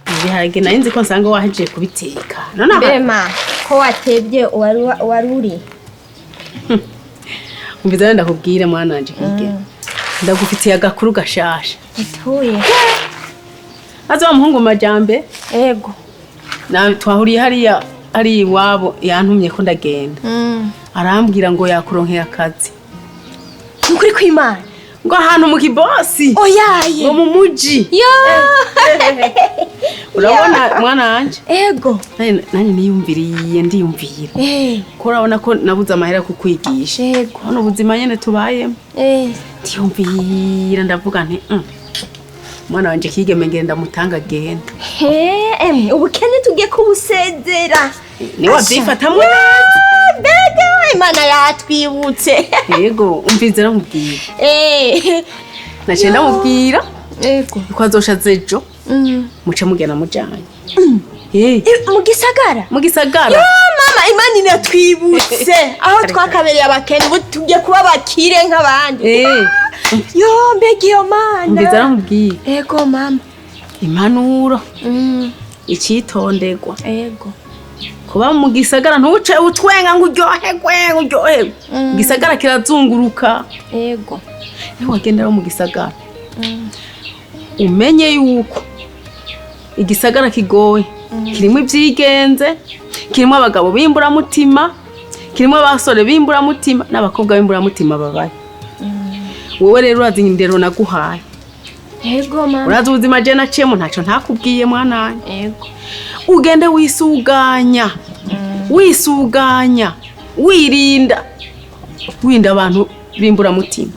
Ibiharage nari nzi ko nsanga wahejeje kubiteka. None Bema ko watebye waruri. Umviza ndakubwire mwana wanje kige. Ndagufitiye agakuru gashasha. Ntihwera. Aza wa muhungu Majambe. Ego. Na twahuriye hariya ari iwabo yantumye ko ndagenda. Arambwira ngo yakuronkeye akazi. Nukuri kw'Imana. Ngo ahantu mu kibosi. Oyaye. Ngo mu muji. Yo. Urabona mwana wanje? Ego. Nani niyumviriye ndiyumvira. Ko urabona ko nabuze amahera kukwigisha. Ego. Hano ubuzima nyene tubayemo. Ndiyumvira ndavuga nti mwana wanje kigeme ngenda mutanga genda. Ubukene tugiye kubusezera. Ni wabyifatamwe Bega Imana yatwibutse. Yego umvizera nkubwira. Naciye ndamubwira. Ego. Ko azosha zejo. Muce mugena mujanye. Mu gisagara. Yo mama Imana inatwibutse. Aho twakabereye abakene ubu tugiye kuba bakire nk'abandi. Yo mbega iyo Mana. Umvizera nkubwira. Ego mama. Impanuro. Icitondegwa. Ego. Kuba mu gisagara ntuce utwenga ngo uryoherwe. Gisagara kirazunguruka. Ego. Ni wagendera mu gisagara. Umenye yuko igisagara kigoye. Kirimo ivyigenze, kirimo abagabo bimbura mutima, kirimo abasore bimbura mutima n'abakobwa bimbura mutima babaye. Wowe rero urazi indero naguhaye. Ego mama. Urazi ubuzima je nacemo ntaco ntakubwiye mwana. Ego. Ugende wisuganya. Wisuganya. Wirinda. Winda abantu bimbura mutima.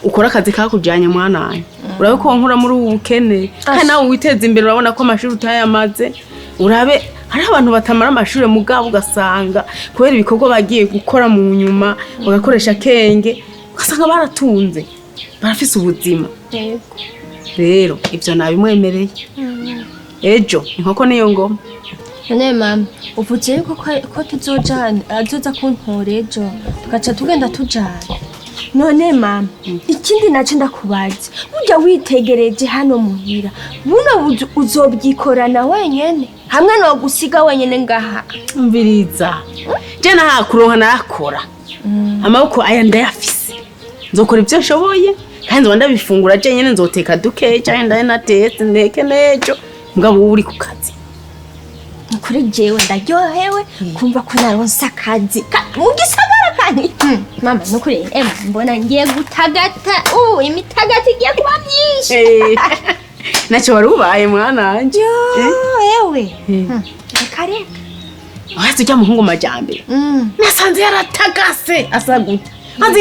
Ukora akazi kakujanye mwana. Urabe ko nkura muri ubu bukene. Kandi nawe witeza imbere urabona ko amashuri utayamaze. Urabe hari abantu batamara amashuri mugabo ugasanga kubera ibikorwa bagiye gukora mu nyuma bagakoresha kenge ugasanga baratunze. Barafise ubuzima. Yego. Rero ivyo nabimwemereye. Ejo inkoko niyo ngoma. None mama uvuze yuko ko tuzojana azoza kuntora ejo tugaca tugenda tujana. None mama ikindi naco ndakubaza burya witegereje hano muhira buno uzobyikorana wenyene hamwe no gusiga wenyene ngaha. Mviriza je naha kuronka narakora amaboko aya ndayafise nzokora ivyo nshoboye kandi nzonda bifungura je nyene nzoteka duke cyane ndaye natetse ndeke nejo ngabo uri ku kazi. Kuri jewe ndaryohewe kumva ko naronse akazi mu gisagara kandi mama nukuri mbona ngiye gutagata imitagati igiye kuba myinshi. Naco wari ubaye mwana wanje. Ewe kare wazi ujya muhungu Majambe nasanze yaratagase asaguta maze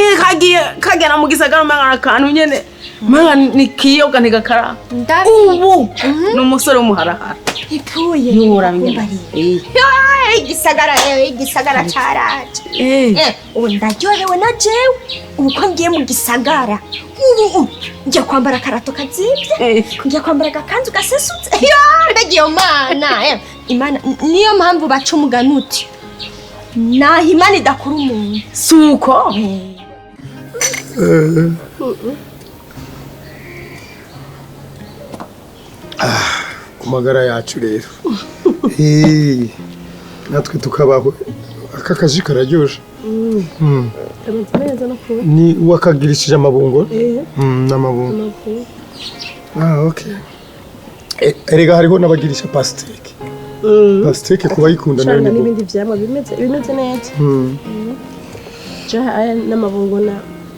kagera mu gisagara mangana kantu nyene manga nikiyoga ntigakara ubu n'umusore w'umuharahara ituye nuramenye igisagara caraje ubu ndaryohewe na jewe ubu ko ngiye mu gisagara ubu njya kwambara karato kazibye njya kwambara agakanzu gasesutse mbega iyo Mana Imana niyo mpamvu baca umugani uti naho Imana idakura umuntu suko kumagara yacu rero natwe tukabaho aka kazi kararyoshe. Ni wakagirishije amabungo n'amabungo. Okay. Erega hariho nabagirisha pasteke. Pasteke kuba yikunda none n'ibindi vyamwa bimeze neza. Aya n'amabungo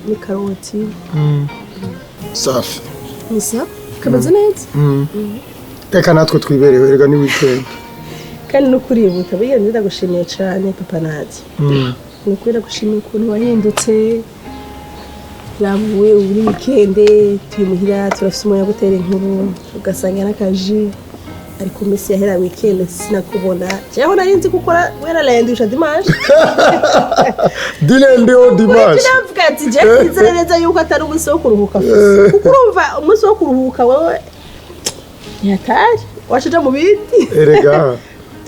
ni karoti. Safi. Nisa kameze neza. Reka natwe twiberewe erega ni weekend. Kandi no kuributa biye ndagushimiye cyane papa Nadi. Nukwira gushimira ukuntu wahindutse. Yavuye uri weekend tumuhira turafise umwanya gutera inkuru ugasanga nakaji ariko mesi yahera weekend sinakubona. Jewe narinzi gukora wera lendusha dimanche. Dilendo dimanche. Ndavuga ati je nzereza yuko atari umunsi wo kuruhuka. Kukurumva umunsi wo kuruhuka wewe yatari washije mu biti. Erega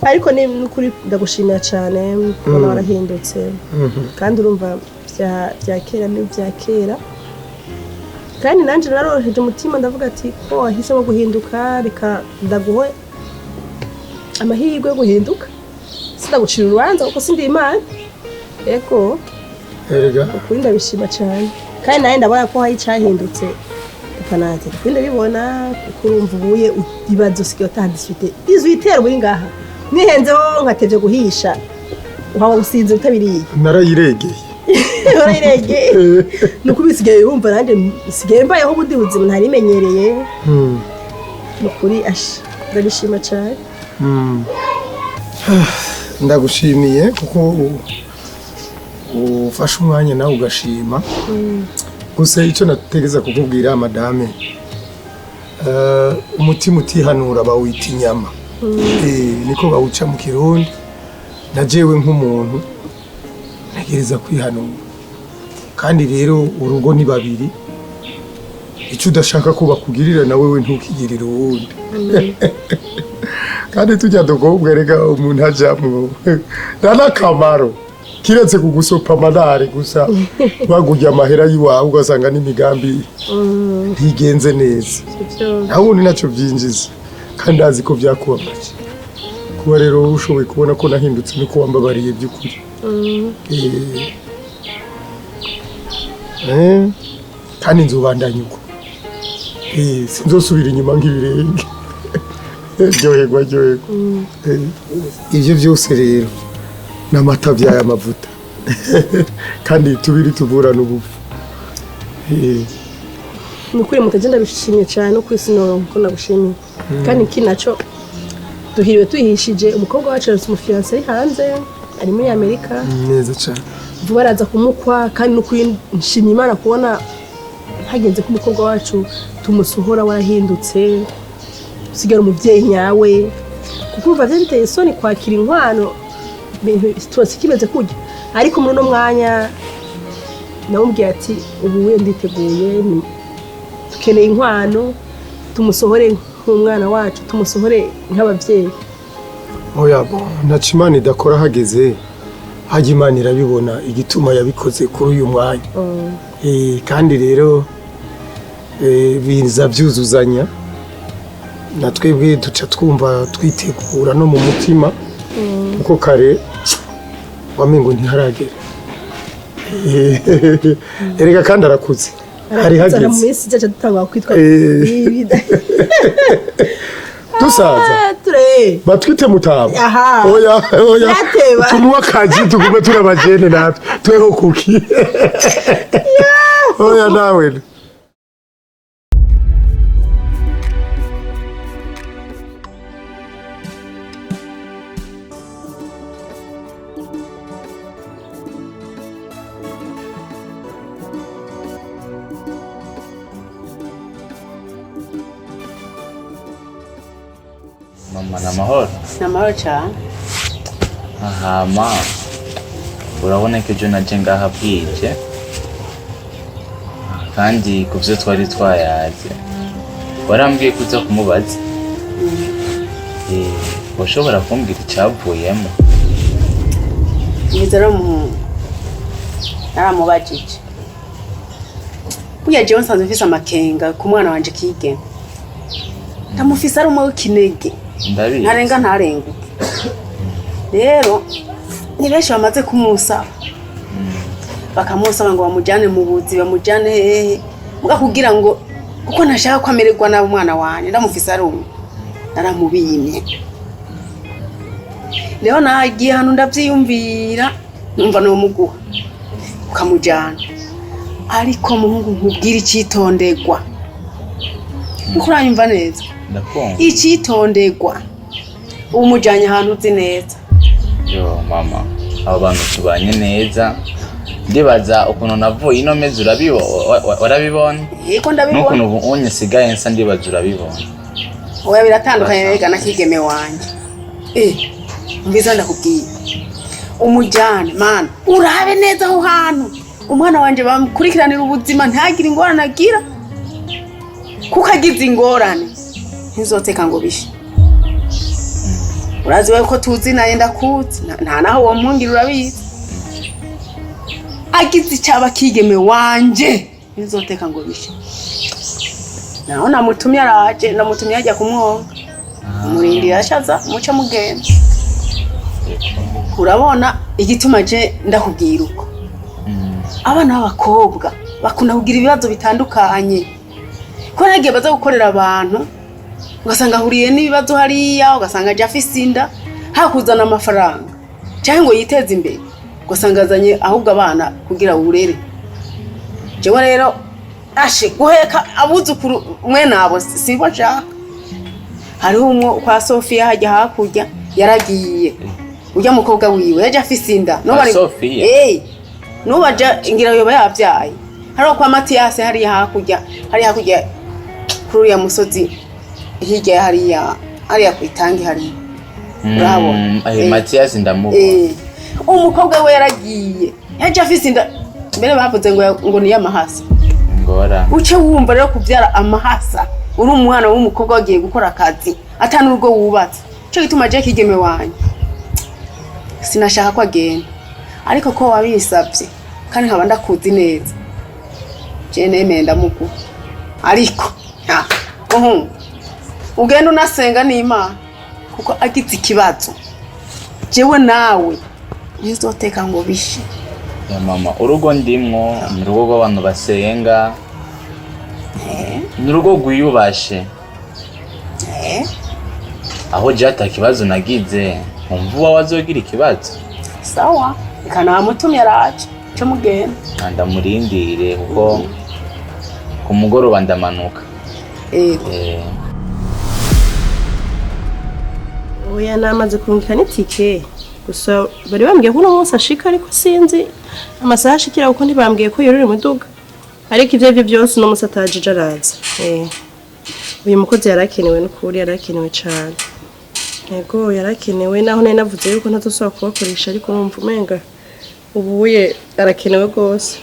ariko ni nukuri ndagushimira cyane kubona warahindutse kandi urumva bya kera ni bya kera kandi nanje naroroheje umutima ndavuga ati ko wahisemo guhinduka reka ndaguhe amahirwe yo guhinduka sindagucira urubanza kuko sindi Imana yego erega ukuri ndabishima cyane kandi nawe ndabona ko hari icyahindutse ukanate ukuri ndabibona kuko urumva ubuye ibibazo sikiyo utandisite izo itera uri ngaha nihenzeho nkatevye guhisha uhawa usinze utabiriye narayiregeye narayiregeye nuko bisigaye urumva nanje sigaye mbayeho ubundi buzima ntarimenyereye ukuri asha ndabishima cyane ndagushimiye kuko ufashe umwanya nawe ugashima gusa icyo nategeza kukubwira madame umutima utihanura bawita inyama niko bawuca mu kirundi najewe nk'umuntu nagereza kwihanura kandi rero urugo ni babiri icyo udashaka ko bakugirira nawe we ntukigirire uwundi kandi tujya dukobwa rega umuntu ajamwo nanakamaro kiretse kugusopa amadari gusa bagurya amahera yiwawe ugasanga n'imigambi ntigenze neza naho ubundi nacyo byinjiza kandi azi ko byakubabaje kuba rero ushoboye kubona ko nahindutse nuko wambabariye by'ukuri kandi nzubandanya uko sinzosubira inyuma nk'ibirenge ryoherwa ibyo byose rero n'amata by'aya mavuta kandi tubiri tuvurana ubuvu nukuri mutagenda bishimye cyane no kwisino ko nagushimiye kandi iki naco duhiriwe tuhishije umukobwa wacu aretse umufiance ari hanze ari muri Amerika neza cyane vuba araza kumukwa kandi nukuri nshimye Imana kubona hagenze ko umukobwa wacu tumusohora warahindutse usigara umuvyeyi nyawe kuko umva biteye isoni kwakira inkwano twose kimeze kujya ariko muri no mwanya namubwiye ati ubu we nditeguye tukeneye inkwano tumusohore nk'umwana wacu tumusohore nk'abavyeyi oya ntaco Imana idakora hageze hajya Imana irabibona igituma yabikoze kuri uyu mwanya kandi rero biza byuzuzanya na twebwe duca twumva twitegura no mu mutima kuko kare wamengo ntiharagera erega kandi arakuze hari hageze mu minsi cyaca dutanga kwitwa dusaza batwite mutaba oya tumuwa kaji tugume turabajene natwe tweho kuki oya nawe Mama namahoro. Namahoro cyane. Aha ma. Urabona ko ejo naje ngaha bwije. Kandi kuvyo twari twayaze. Warambwiye kuza kumubaza. Washobora kumbwira icyavuyemo. Nizera mu naramubajije. Buya jewe nsanzwe mfise amakenga ku mwana wanje kigena. Ndamufise ari umwe w'ikinege. Ndabizi. Ntarenga ntarenguke. Rero ni benshi bamaze kumusaba. Bakamusaba ngo bamujyane mu buzi bamujyane hehe. Muga kugira ngo kuko ntashaka ko amererwa na umwana wanje ndamufise ari umwe. Naramubimye. Leo nagiye hano ndavyiyumvira numva no muguha. Ukamujyana. Ariko muhungu nkubwira icitondegwa. Ukuranyumva neza. Ndakumva. Icitondegwa. Umujyanye ahantu uzi neza. Yo mama, abo bantu tubanye neza. Ndibaza ukuntu navuye ino mezi urabibona? Yego ndabibona. Nukuntu unye sigaye nsa ndibaza urabibona. Oya biratandukanye rega na kigeme wanje. Mbiza ndakubwiye. Umujyane man, urabe neza aho hantu. Umwana wanje bamukurikiranira ubuzima ntagire ingorane agira. Kuko agize ingorane ntizoteka ngo bishe. Urazi we ko tuzi naye ndakuzi nta naho wampungira urabizi. Agize icyaba kigeme wanje bizoteka ngo bishe. Naho namutumye araje, namutumye ajya kumwonga. Murindi yashaza muca mugenda. Urabona igituma je ndakubwira uko. Abana b'abakobwa bakunda kugira ibibazo bitandukanye. Ko nagiye baza gukorera abantu, ugasanga huriye n'ibibazo hariya, ugasanga aje afise inda, hakuzana amafaranga. Cyangwa ngo yiteze imbere. Ugasanga azanye ahubwo abana kugira urere. Jewe rero ashe guheka abuzukuru mwe nabo sibo nshaka. Hariho umwe kwa Sofia hajya hakurya yaragiye. Ujya mukobwa wiwe yaje afise inda. Sofia. Nubaja ingira yoba yavyaye. Hariho kwa Mathias hariya hakurya kuri ya musozi hirya hariya kwitangi hariya. Urabona? Mathias ndamubona. Umukobwa we yaragiye. Yaje afise inda. Mbere bavuze ngo ni yamahasa. Ngora. Uce wumva rero kuvyara amahasa. Uri umwana w'umukobwa wagiye gukora akazi atanu rugo wubatse. Cyo gituma je kigeme wanye. Sinashaka ko agenda. Ariko ko wabisabye kandi nkaba ndakuzi neza. Je nemeye ndamuku. Ariko ugenda unasenga n'Imana kuko agize ikibazo. Jewe nawe nizoteka ngo bishe. Ya mama, urugo ndimwo, urugo rw'abantu basenga. Nurugo gwiyubashe. Aho jata kibazo nagize, umvuwa wazogira ikibazo. Sawa, ikana mutumye araje, cyo mugenda. Ndamurindire kuko ku mugoroba ndamanuka. Oya namaze kunkana itike. Gusa bari bambwiye ko uno munsi ashika ariko sinzi amasaha ashikira kuko ntibambwiye ko yorore muduga. Ariko ivyo byose uno munsi atajije araza. Uyu mukozi yarakenewe n'ukuri yarakenewe cyane. Yego yarakenewe naho nari navuze yuko ntazosaba kubakoresha ariko numva umenga ubuye arakenewe gose.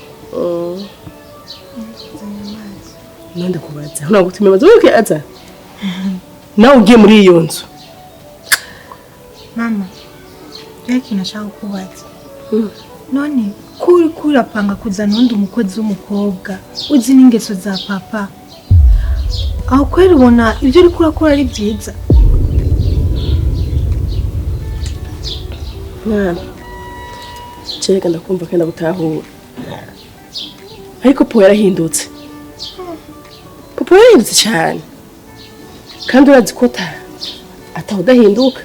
Nonde kubaza. Ntabwo gutumira maze uko aza. Nawe ugiye muri iyo nzu. Mama, reki nashaka kubaza. None kuri apanga kuzana undi umukozi w'umukobwa uzi n'ingeso za papa. Aho kweri ubona ibyo uri kurakora ari byiza. Mwana. Cyereka ndakumva kandi gutahura. Ariko po yarahindutse. Papa yarahindutse cyane. Kandi urazi ko atahudahinduka.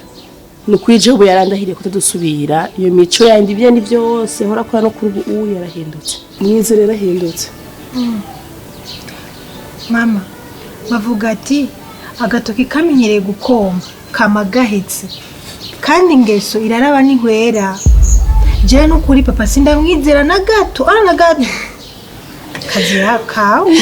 Nukwije ubu yarandahiriye kutadusubira iyo mico yandi byandi byose hora kora no kuri ubu yarahindutse. Mwize rero ahindutse. Mama, bavuga ati agatoki kamenyereye gukomba kamagahetse. Kandi ingeso iraraba Ntihwera. Je no kuri papa sindamwizera na gato, na gato. Kazira kawe.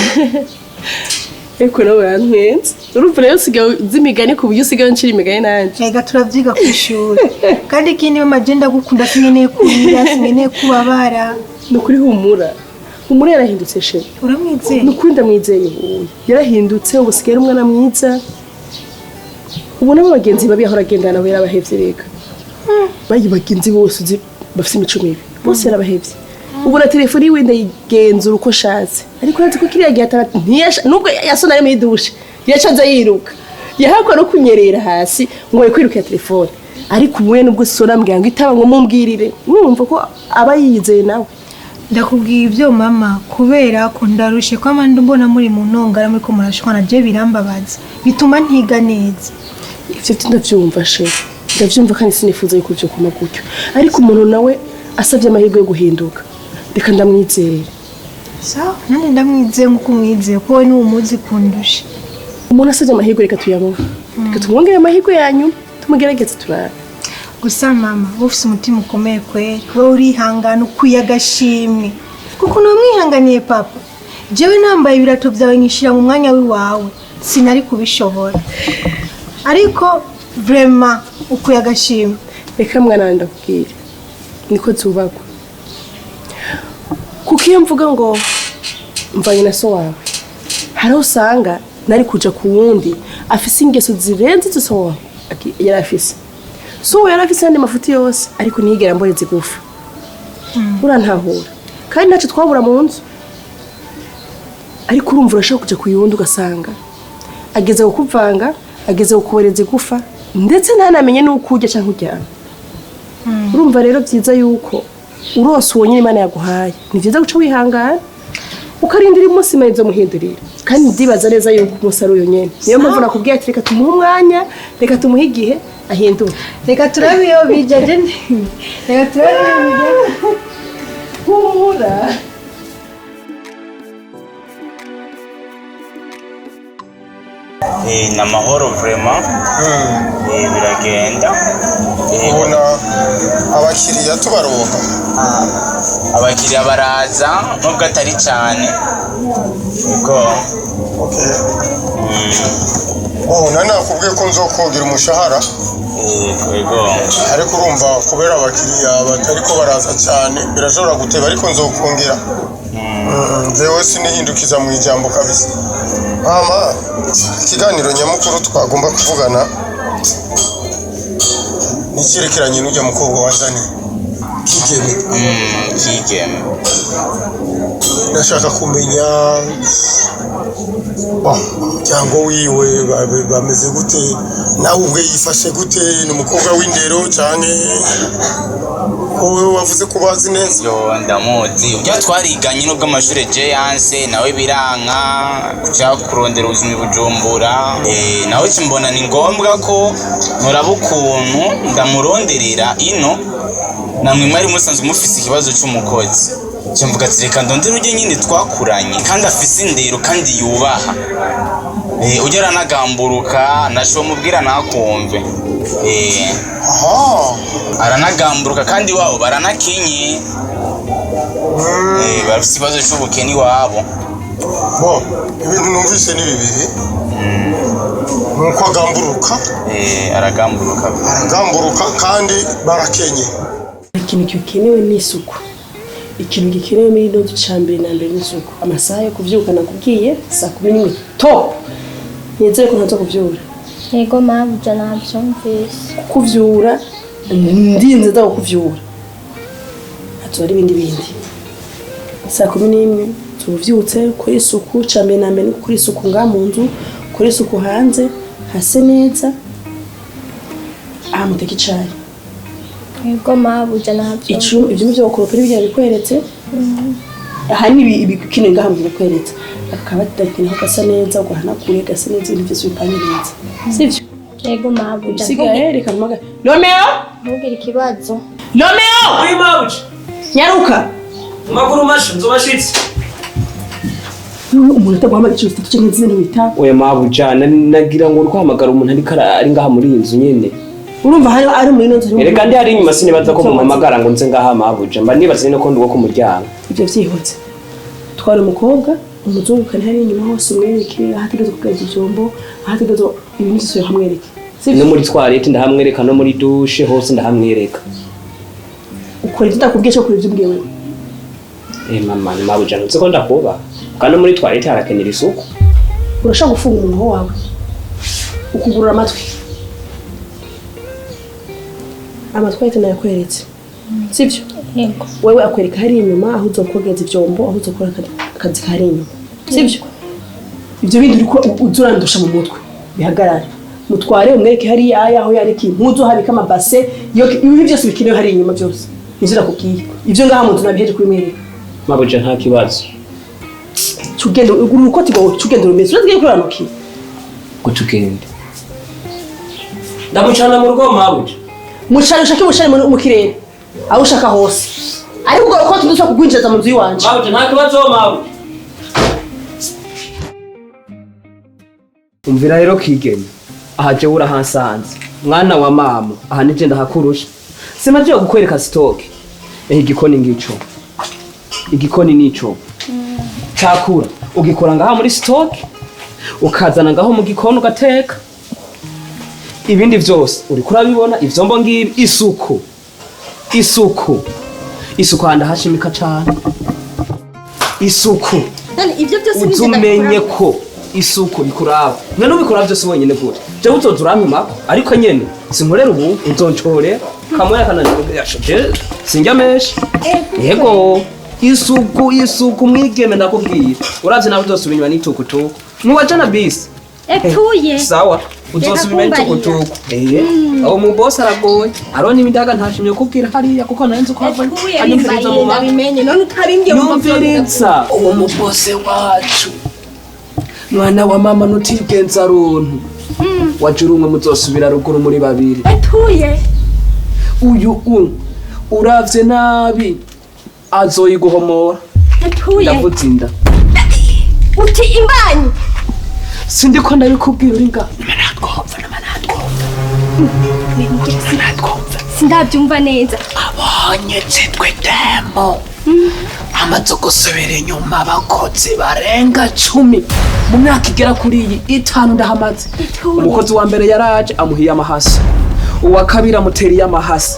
Eko nawe yantwenze. Urumva rero sigaye zimigani ku buryo sigaye ncira imigani nanje. Ega turavyiga ku ishuri. Kandi kindi mama agenda gukunda singeneye kurira, singeneye kubabara. Nukuri humura. Humura yarahindutse she. Uramwizeye? Nukuri ndamwizeye ubu. Yarahindutse ubu sigaye umwana mwiza. Ubu nabo bagenzi babi ahora agendana we yarabahevye reka. Bayi bagenzi bose bafite imico mibi. Bose yarabahevye. Ubu na telefone yiwe ndayigenzura uko shatse. Ariko natse ko kiriya gihe ntiyasha nubwo yasona ari mwidushe. Yacaza yiruka. Yahakwa no kunyerera hasi ngo yikwiruka telefone. Ariko ubuye nubwo sona mbwira ngo itaba ngo mumbwirire. Mwumva ko aba yizeye nawe. Ndakubwiye ibyo mama kubera ko ndarushe ko amandi mbona muri mu ntongara muri ko murashwana je birambabaza. Bituma ntiga neza. Ivyo ndavyumva she. Ndavyumva kandi sinifuza yuko byo kuma gutyo. Ariko umuntu nawe asavye amahirwe yo guhinduka. Reka ndamwizera. Sawa, nane ndamwizeye nkuko umwizeye ko we ni umuzi kundusha. Umuntu asavye amahirwe reka tuyamuha. Reka tumwongere amahirwe yanyu tumugerageze turara. Gusa mama, ufise umutima ukomeye kweri. Wowe urihangana ukwiye agashimwe. Kuko no mwihanganiye papa. Jewe nambaye ibirato byawe nkishira mu mwanya wawe. Sinari kubishobora. Ariko vraiment ukwiye agashimwe. Reka mwana ndakubwira. Niko zubakwa. Kuko iyo mvuga ngo mvanye na so wawe. Haro usanga nari kuja ku wundi afise ingeso zirenze so wawe. Yarafise. So yarafise andi mafuti yose ariko nigera mboneze gufa. Urantahura. Kandi nacu twabura mu nzu. ariko urumva urashaka kuja kuyundi ugasanga ageze kukuvanga ageze kukubereza igufa ndetse ntanamenye nuko urya canke uryama urumva rero byiza yuko urose uwo nyine Imana yaguhaye ni byiza guca wihangana ukarindira umunsi Imana izomuhindurira kandi ndibaza neza yuko umunsi ari uyo nyene niyo mpamvu nakubwiye ati reka tumuhe umwanya reka tumuhe igihe ahinduke reka turabe iyo bijaje reka turabe iyo bijaje humura ni amahoro vraiment biragenda ubona abakiriya tubaronka abakiriya baraza nubwo atari cyane ubwo nani nakubwiye ko nzokongera umushahara yego ariko urumva kubera abakiriya batariko baraza cyane birashobora guteba ariko nzokongera jewe sinihindukiza mu ijambo kabisa mama ikiganiro nyamukuru twagomba kuvugana nikirekeranye n'ujya mukobwa wazanye kigeme ndashaka kumenya umuryango wiwe bameze gute nawe ubwe yifashe gute ni umukobwa w'indero cyane wowe wavuze ko bazi neza yo ndamuzi ujya twariganye nubwo amashuri Jeyanse nawe biranka kuja kurondera ubuzima i Bujumbura nawe kimbona ni ngombwa ko nturaba ukuntu ndamuronderera ino namwe mwari musanzwe mufise ikibazo cy'umukozi cyamvuga ati reka ndondere ujye nyine twakuranye kandi afise indero kandi yubaha ujya aranagamburuka nasho mubwira nakumve aranagamburuka kandi wabo baranakinye bafise ikibazo cy'ubukene iwabo ibintu numvise ni bibiri nuko agamburuka aragamburuka kandi barakenye ikintu gikenewe n'isuku ikintu gikenewe muri ino ducambere na mbere n'isuku amasaha yo kuvyuka nakubwiye saa 11 top nizeye ko ntaza kuvyura yego mabuja navyo mvise kuvyura ndinze ndaho kuvyura atwara ibindi saa 11 tuvyutse kuri isuku cambere na mbere kuri isuku nga mu nzu kuri isuku hanze hase neza amuteka icayi yego mabuja navyo ibyo byo koropera bijya bikweretse aha ni ibikine ngaha mu bikweretse akaba atakintu gasa neza ugahanakure gasa neza ibintu byose bipangiritse sivyo yego mabuja sigaye reka mumaga Romeo ntugire ikibazo Romeo uri mabuja nyaruka makuru masho nzobashitse umuntu ataguhamagara icyo utatu cyo nzine wita oya mabuja nagira ngo uri guhamagara umuntu ari ngaha muri iyi nzu nyene urumva hari ari muri ino nzu reka ndi hari inyuma sinibaza ko muhamagara ngo nze ngaha mabuja mba nibaza no ko ndi wo ku muryango ibyo byihutse twari umukobwa umuzungu kari hari inyuma hose umwereke ahategeze kugaza icyombo ahategeze ibintu byose hamwereke no muri toilette ndahamwereka no muri douche hose ndahamwereka ukora ndakubwiye cyo kuri ibyo mbwiwe mama mabuja nzi ko ndakuba kandi muri toilette harakenera isuku urashaka gufunga umuntu wawe ukugurura amatwi amatwi nayakweretse sivyo yego wewe akwereka hari inyuma aho uzokogeza ivyombo aho uzokora akazi kari inyuma sivyo ivyo bindi uriko uzurandusha mu mutwe bihagarara mutware umwereke hari aho yariki impuzu habika amabase ibi byose bikenewe hari inyuma byose nizira kubwiye ivyo ngaha mu nzu nabiheje kubimwereka mabuja nta kibazo tugende uruko tigo tugende rumeze uragiye kuranoki ko tugende ndamucana mu rugo mabuja mushari ushake mushari mu kirere aho ushaka hose ariko ubwo ko tudusha kugwinjiza mu nzu yiwanje mabuja nta kibazo mabuja umvira rero kigeme aha je urahansanze mwana wa mama aha nije ndahakurusha simaje gukwereka stock igikoni ngico igikoni nico cyakura ugikora ngaha muri stock ukazana ngaho mu gikoni ugateka ibindi byose uri kurabibona ivyombo ngibi isuku handa hashimika cyane isuku nani ivyo byose uzumenye ko isuku ikuraba mwe nubikora byose wenyine gute je uzoza urampima ariko nyene sinkorera ubu uzoncore kamwe kananirwa yashoje sinjya meshi yego isuku mwigeme ndakubwira uravye nawe uzosubira inyuma n'itukutuku muwajana bisi Epfuye. sawa uzosubira inyuma n'itukutuku aho mu boss aragoye aroni imidaga ntashimye kubwira hariya kuko narinzi ko hava anyumviriza mu mama ndabimenye none utabimbye nyumviriza uwo mu boss wacu mwana wa mama nutigenza runtu wajura umwe muzosubira ruguru muri babiri Epfuye. uyu uravye nabi azoyiguhomora Epfuye. ndavutsinda Uti imbanyi. sindiko ndabikubwira uringa Sindabyumva neza. abonye twe demo amaze gusubira inyuma abakozi barenga 10 mu myaka igera kuri 5 ndahamaze umukozi wa mbere yaraje amuhiye amahasi uwa kabiri amuteriye amahasi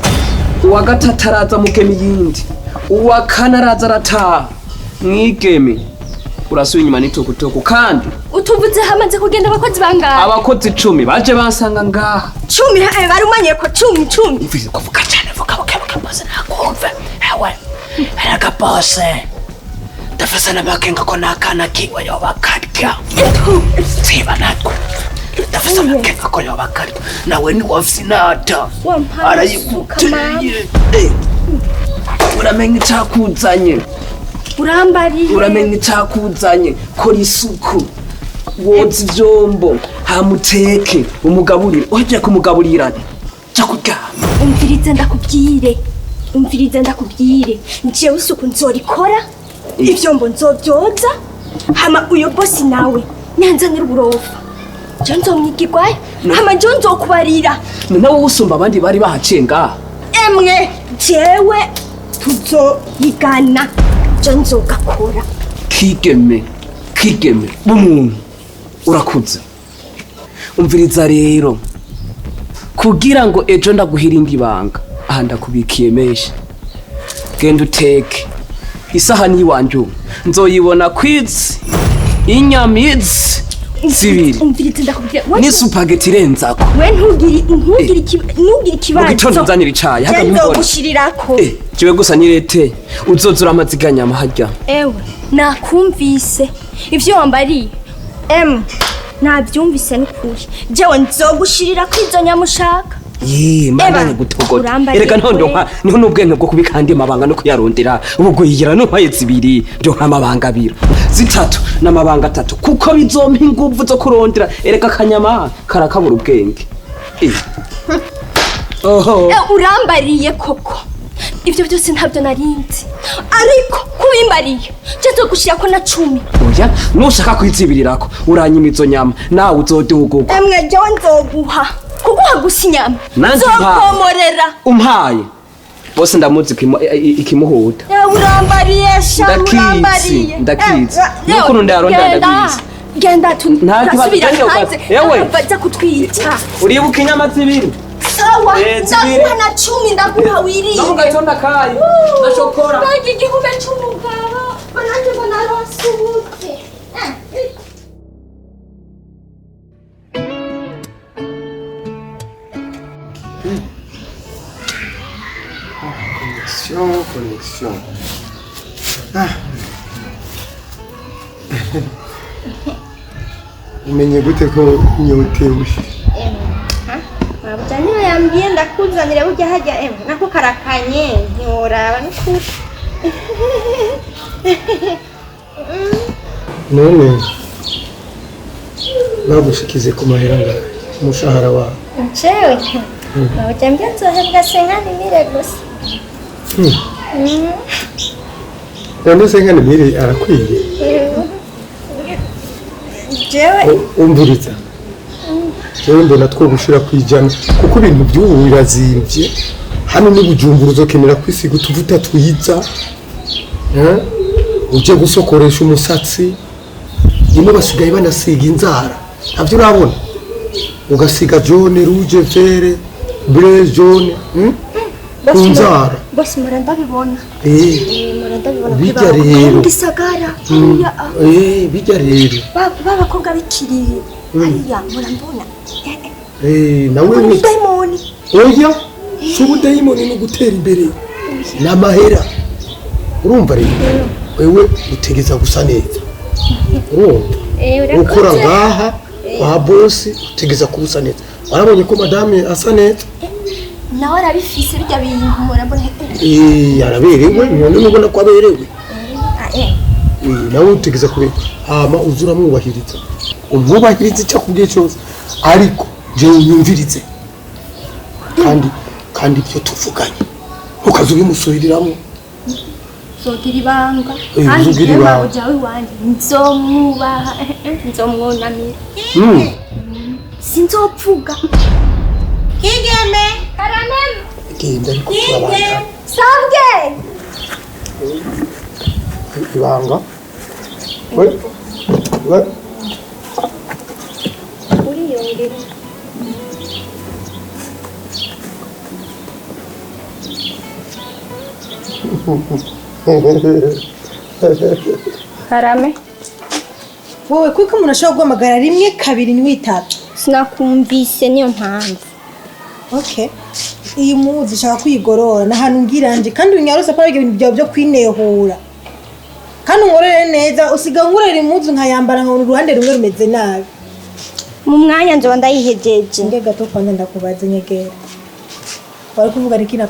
uwa gatatu araza mugemi yindi uwa kane araza arataha mwigeme urasuye inyuma n'itukutuku kandi Utuvuze hamaze kugenda abakozi bangahe? abakozi 10 baje bansanga ngaha 10 barumanye ko 10. mvuze kuvuga cyane vuga bose nakumva ewe erega bose ndafasa n'amakenga ko nakana kiwe yobakarya siba natwe ndafasa n'amakenga ko yobakarya nawe ni wafinata arayiguteye uramenye icyakuzanye uramenye icyakuzanye kora isuku woza ivyombo hamuteke umugaburire uhejeje kumugaburira cyo kuryama umvirize ndakubwire njewe isuku nzorikora ivyombo nzovyoza hama uyo bosi nawe nyanzanira uburofa je nzomwigirwayo hama je nzokubarira nawe usumba abandi bari bahaciye ngaha emwe jewe tuzoyigana je nzogakora kigeme bumuntu urakuze umviriza rero kugira ngo ejo ndaguhira indi banga aha ndakubikiye menshi genda uteke isahani yiwanje nzoyibona kwizi inyamizi zibiri umvirize ndakubwira ni spaghetti irenzako we ntugire ikibazo gitondo nzanira icayi haga nzogushirirako jewe gusa nirete uzozura amaziganya mahajya ewe nakumvise ivyo wambariye nabyumvise n'ukuri jewe nzogushirira kwizo nyamushaka mbandanye gutogota erega ntondoha niho n'ubwenge bwo kubikandi mabanga no kuyarondera ubwo yigira no mpayezi ibiri byo nk'amabanga abiri zitatu n'amabanga 3 kuko bizompa inguvu zo kurondera erega kanyama karakabura ubwenge urambariye koko ivyo byose ntabyo narinzi ariko kubimbariye je zogushira ko na 10 oya nushaka kwizibirirako uranyimizo nyama nawe uzoduguko emwe jewe nzoguha kuguha gusa inyama zokomorera umpaye bose ndamuzi ikimuhuta urambariye urambariye ndakizi nukuntu ndaronda ndabizi genda turasubira hanze baza kutwica uribuka inyama zibiri sawa ndaguha na 10 ndaguha wiriye no mugatonda kayi na shokora bagi igihumbi c'umugabo bananje bona rosubutse Connexion. Umenye gute ko nyotewe? Mabujani yambwiye ndakuzanira burya hajya nako karakanye ntiworaba n'ukuri. None nagushikize ku mahera ngahe umushahara wawe? Ncewe mabujani nzohembwa 50,000 gusa. None 50,000 arakwiye? Jewe umviriza. Jewe mbona two gushira kwijana kuko ibintu by'ubu birazimvye. Hano ni Bujumbura uzokenera kwisiga utuvuta twiza. Uje gusokoresha umusatsi. Ino basigaye banasiga inzara. Ntabyo urabona? Ugasiga jaune, rouge, vert, bleu, jaune. Kunzara. Bosi muranda bibona. Muranda bibona. Bijya rero. Gisagara. Bijya rero. Baba koga bikiriye. Hariya murambona. Nawe ni daimoni. Oya. Subu daimoni no gutera imbere. Namahera. urumva rero wewe utegeza gusa neza urumva ukora ngaha kwa bosi utegeza kubusa neza warabonye ko madame asa neza nawe arabifise bijya bintu murabona yaraberewe none mubona ko aberewe nawe utegeza kure hama uzura mwubahiriza umwubahiriza icyo akubwiye cyose ariko jewe unyumvirize kandi ibyo tuvuganye ntukaze ubimusubiriramo zogira ibanga kandi jewe wawe wanje nzomwubaha nzomwunamira sinzopfuga kigeme karamema genda ariko turabanga sabwe ibanga we uriyongera karame wowe kuko umuntu ashobora guhamagara rimwe kabiri ntiwitabe sinakumvise niyo mpamvu okay iyi muzi ushaka kwigorora n'ahantu ngiranje kandi unyarusa pa ibintu byawe byo kwinehura kandi unkorere neza usiga ngurera impuzu nkayambara nkabona uruhande rumwe rumeze nabi mu mwanya nzoba ndayihejeje nge gato kwanza ndakubaze nyegera wari kuvuga iki na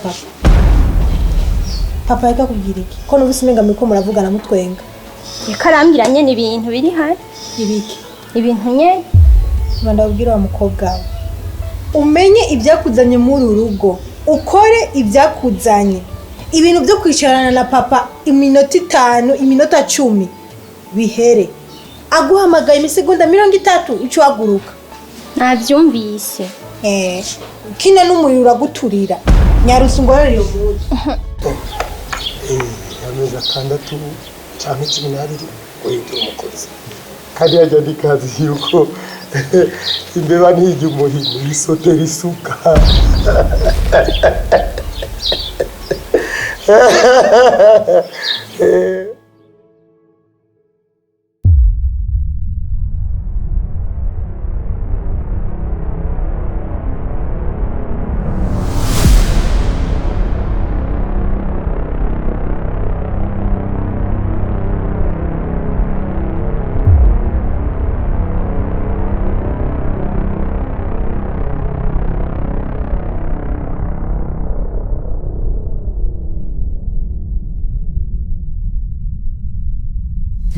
papa yaka kubwira iki ko n'ubusi menga miko muravugana mutwenga karambira nyene ibintu biri hari ibiki ibintu nyene ndabwira wa mukobwa wawe umenye ibyakuzanye muri urugo ukore ibyakuzanye ibintu byo kwicarana na papa iminota 5 iminota 10 bihere aguhamagaye imisegonda 30 uco aguruka navyumvise kina n'umuriro uraguturira nyarusa ngorere yo buzi amezi 6 cyangwa 12 uyigira umukozi kandi yajya ndikazi yuko imbeba ntijya umuhini isotera isuka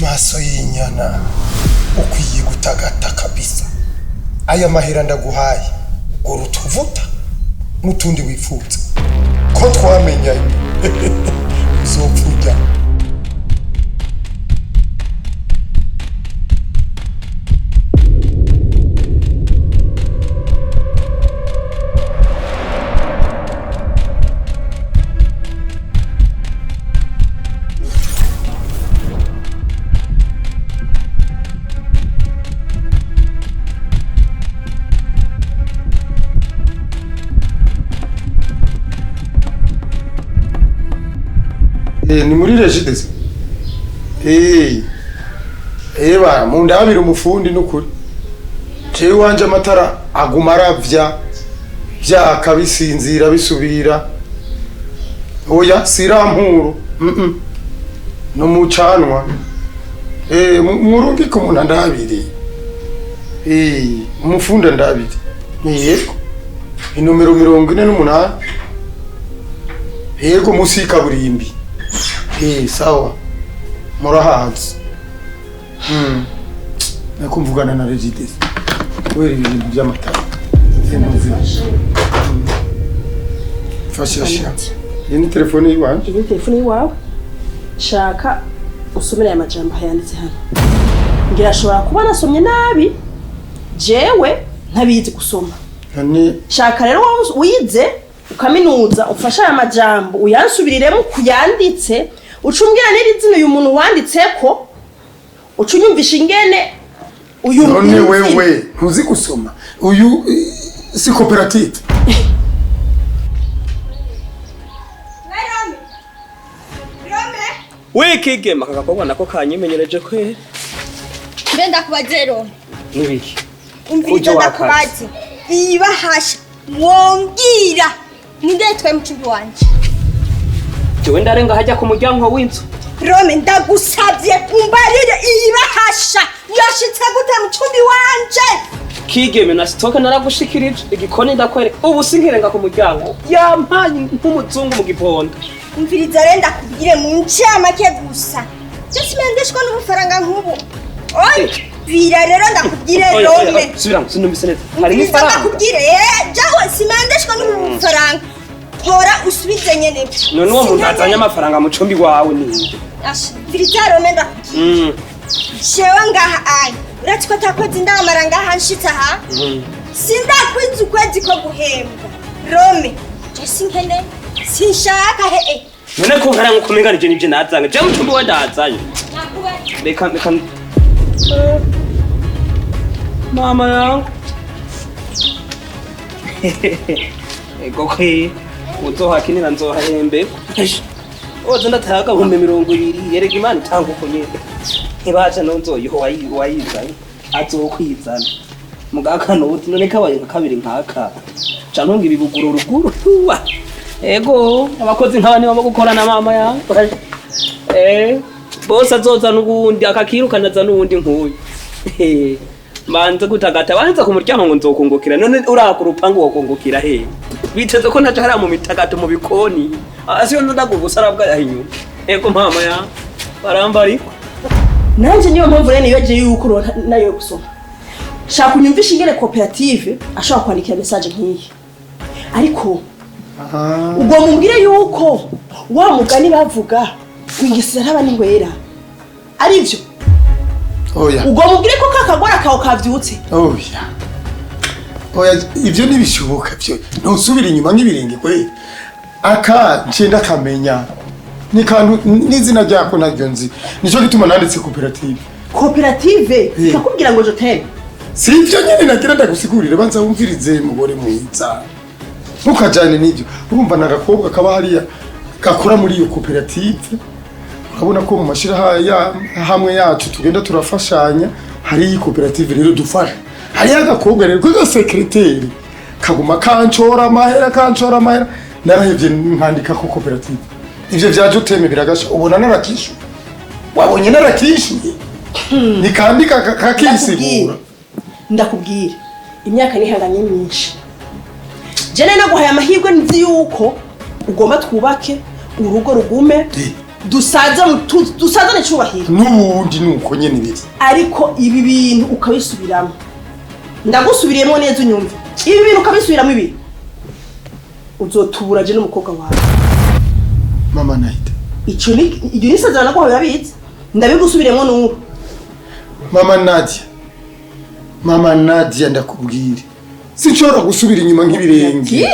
maso y'inyana ukwiye gutagata kabisa aya mahera ndaguhaye ngo rutuvuta n'utundi wifuza ko twamenyanye uzopfuja ni muri regides eba mundabira umufundi n'ukuri jewe wanje amatara aguma aravya vyaka bisinzira bisubira oya sirampuru no mucanwa murungika umuntu ndabiri umufunda ndabiri yego inomero 48 yego musika burimbi sawa murahazi nakumvugana na Regides wera ibintu by'amatara fasha ni telefone yiwanje ni telefone yiwawe shaka usomere aya majambo yanditse hano ngira ashobora kuba nasomye nabi jewe ntabizi gusoma shaka rero wize ukaminuza ufasha aya majambo uyansubiriremo kuyanditse ucumbwira n'izina uyu muntu wanditseko ucunyumvisha ingene uyu none wewe ntuzi gusoma uyu si cooperative wikigema kakakobwa nako kanyimenyereje kwera mbe ndakubazero nibiki umviriza ndakubaze ibahasha mwongira ninde twaye mucumbi wanje jewe ndarenga hajya ku muryango w'inzu. Rome ndagusabye umbarire iyi bahasha yashitse gute mu cumbi wanje. Kigeme na sitoke naragushikirije igikoni ndakwereka ubu sinkirenga ku muryango yampaye nk'umuzungu mu gipondo. Umviriza renda kubwire mu ncamake gusa cyose mendeshwa n'ubufaranga nk'ubu. Oy bira rero ndakubwire Rome. Subira sinumvise neza hari ifaranga ndakubwire jawe simendeshwa n'ubufaranga hora usubize nyene. none uwo muntu azanye amafaranga mu cumbi wawe ni Viriza Rome ndakubwire jewe ngaha ayi uretse ko atakoze indamara ngaha nshitse aha sindakwiza ukwezi ko guhembwa Rome je sinkene sinshaka he none ko nkara nkumenganije nivyo nazanga je mu cumbi wenda hazanye reka mama yangu ego kwe uzohakinira nzohahembe oza ndataga 20 yerega imana itanga uko nyene ntibaje no nzoyiho wayizanye azokwizana mugakano uti none kabaye kabiri nkaka ca ntunga ibibuguru ruguru ego abakozi nk'abani baba gukorana mama yangu bose azoza n'ubundi akakirukanaza n'ubundi nkuyu manze gutagata banza ku muryango ngo nzokungukira none uraka urupangu wokungukira he biteze ko ntaje hari mu mitagato mu bikoni asiyo ndagugusara bwa yahinyu ego mama ya barambari nanje niyo mpamvu rene yoje yuko nayo gusoma shaka unyumvisha ingere koperative ashobora kwandikira message nk'iyi ariko ubwo mumbwire yuko wa mugani bavuga wingisira ntaba n'ingwera arivyo oya ubwo mubwire ko kakagora kawo kavyutse oya ivyo nibishoboka byo ntusubira inyuma nk'ibirenge kwe aka ncenda kamenya ni kantu n'izina ryako naryo nzi nico gituma nanditse koperative ikakubwira ngo jotene si ivyo nyene nagira ndagusigurire banza wumvirize mugore mwiza ntukajane n'ivyo urumva nagakobwa kaba hariya gakora muri iyo koperative urabona ko mu mashira hamwe yacu tugenda turafashanya hari iyi koperative rero dufasha hari agakobwa rero k'agasekreteri kaguma kanchora amahera narahevye nkandika ko koperative ivyo vyaje uteme biragasha ubona narakishu wabonye narakishuye nikandika kakisigura ndakubwira imyaka nihanganye myinshi jene naguhaye amahirwe nzi yuko ugomba twubake urugo rugume dusazane cyubahiro n'ubundi nuko nyene biri ariko ibi bintu ukabisubiramo ndagusubiriyemo neza unyumva ibi bintu ukabisubiramo ibi uzotubura je n'umukobwa wawe mama naita ico ni iyo nisazana nako yabize ndabigusubiriyemo n'ubu mama Nadia ndakubwire sinshobora gusubira inyuma nk'ibirenge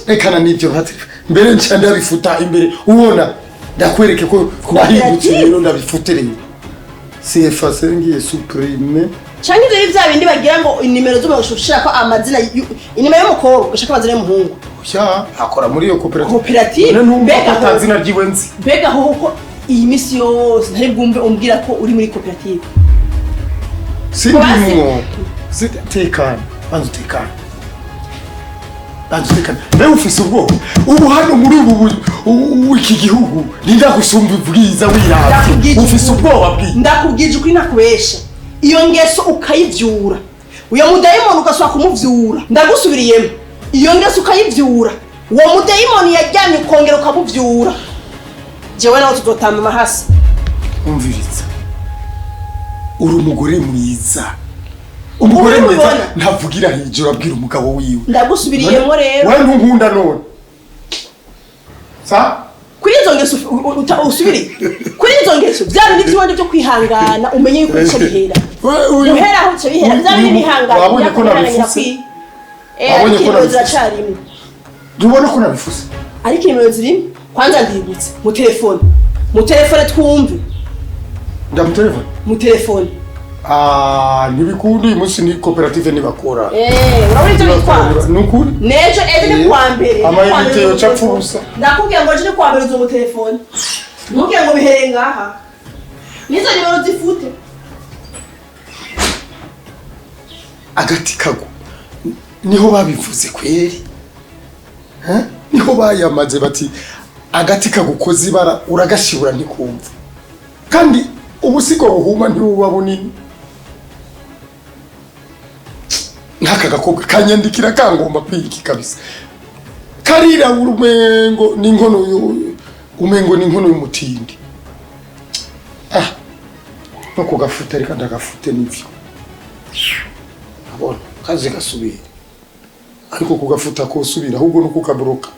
rekana n'ibyo hati mbere nca ndabifuta imbere ubona ndakwereke ko nahindutse rero ndabifutereye CFA ngiye supprime cyangwa ibyo bya bindi bagira ngo inimero z'umushushira ko amazina inimero y'umukobwa ushaka amazina y'umuhungu akora muri iyo koperative mbega atazina ryiwe nzi mbega ho iyi misi yose ntari bwumve umbwira ko uri muri koperative sindimwo tekana banzu tekana nawe ufise ubwoba ubu hano muri ubu iki gihugu nindagusumba ubwiza wirabye ufise ubwoba bwiza ndakubwije ukuri nakubesha iyo ngeso ukayivyura uyo mudayimoni ugaswa kumuvyura ndagusubiriyemo iyo ngeso ukayivyura uwo mudayimoni yajyanye ukongera ukamuvyura jewe nawe tuzotamba amahasi umviriza uri umugore mwiza umugore mwiza ntavugira hejuru abwira umugabo wiwe ndagusubiriyemo rero wewe ntunkunda none sa kuri izo ngeso usubiri kuri izo ngeso byari n'ibyo byo kwihangana umenye yuko ico bihera uhera aho ico bihera byari n'ihangana wabonye ko nabifuse wabonye ko nabifuse dubona ko nabifuse ariko nimero zirimo kwanza ndibutse mu telefone twumve ndamutelefone mu telefone ntibikundi uyu munsi ni koperative ntibakora urabona icyo bitwaza nukuri nejo ejo ni kwa mbere amayinite yoca apfa ubusa ndakubwira ngo ejo ni kwa mbere uzo mu telefone ntubwire ngo bihere ngaha nizo nimero zifute agati kago niho babivuze kweri niho ko bayamaze bati agati kagukoze ibara uragashibura ntikumva kandi ubusigo buhuma ntibuba bunini nk'aka gakobwa kanyandikira kangomba kwiki kabisa karira umengo n'inkono y'umutindi no kugafuta reka ndagafute n'ivyo abona kaze gasubira ariko kugafuta ko usubira ahubwo no kukaburuka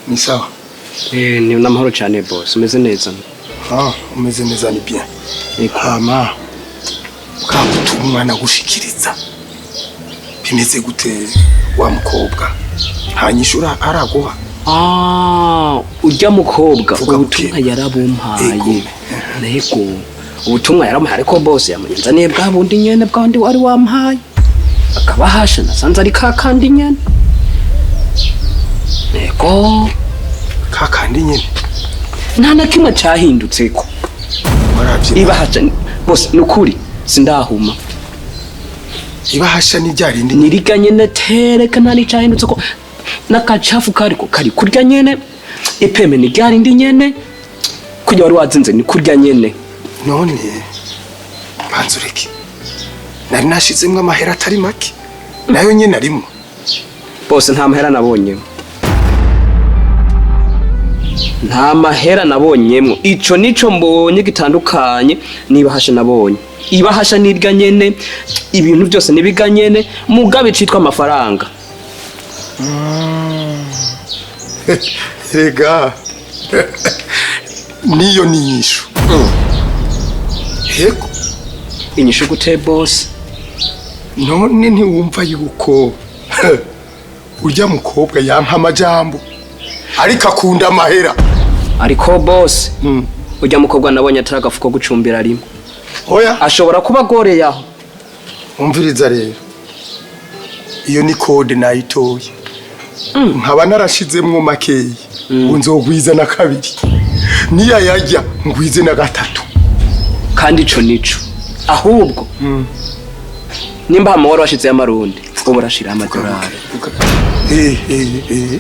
ni sawa ni namahoro cyane boss umeze neza umeze neza ni bien ikama ukamutuma umwana gushikiriza bimeze gute wa mukobwa hanyishura araguha ujya mukobwa ubutumwa yarabumpaye nego ubutumwa yaramuhaye ariko boss yamunyenza niye bwa bundi nyene bwandi wari wampaye akabahasha nasanze ari kakandi nyene nego kakandi nyene nta na kimwe cyahindutse ko ibahasha bose nukuri sindahuma ibahasha ni ryarindi niriga nyene tereka nta ni cyahindutse ko nakacafu kariko kari kurya nyene ipeme ni ryarindi nyene kujya wari wazinze ni kurya nyene none banzureke nari nashizemwe amahera atari make nayo nyene arimo bose nta mahera nabonye nta mahera nabonyemwo ico nico mbonye gitandukanye nibahasha nabonye ibahasha nirya nyene ibintu byose nibiga nyene mugabe citwa amafaranga rega niyo ninyishu heko inyishu gute boss none ntiwumva yuko urya mukobwa yampa amajambo ariko akunda amahera ariko boss urya mukobwa nabonye ataragafuko gucumbira rimwe oya ashobora kuba goreye aho umviriza rero iyo ni code nayitoye nkaba narashizemwo makeyi unzogwiza na kabiri niya yajya ngwize na gatatu kandi ico nico ahubwo nimba amahoro washize y'amarundi ubu urashira amadolari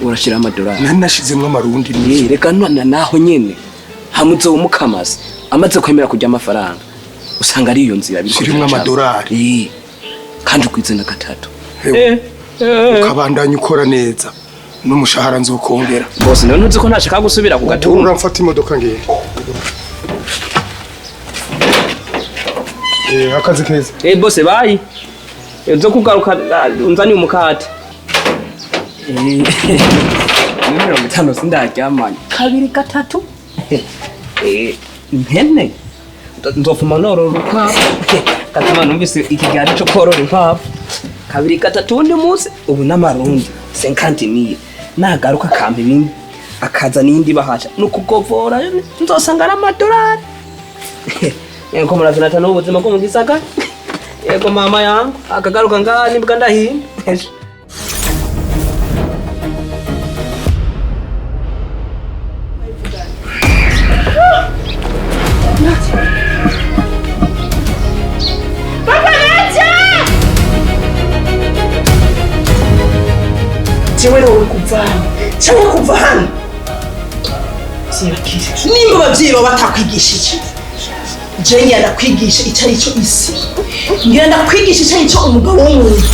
urashira amadolari nani nashizemwo amarundi ni reka none naho nyene hamuzo umukamazi amaze kwemera kujya amafaranga usanga ari iyo nzira birimwe amadolari kandi ukwize na gatatu ukabandanya ukora neza n'umushahara nzokongera bose none uzi ko ntashaka gusubira ku gatumba uramfata imodoka ngende akazi keza bose bayi uzo kugaruka unzani umukate 50 sindaryamanye kabiri gatatu mpene nzofuma norora urukwavu gatuma numvise ikigari cyo korora inkwavu kabiri gatatu undi munsi ubu n'amarundi 50,000 nagaruka kampa ibindi akaza n'indi bahasha nukugovora nzosanga ari amadolari yego murazina n'ubuzima bwo mu gisagara yego mama yangu akagaruka ngani mbwa ndahimba Chewe kuva hano nimba ababyeyi baba batakwigishije je ngira ndakwigisha icyo ari cyo isi ngira ndakwigisha icyo ari cyo umugabo w'umuntu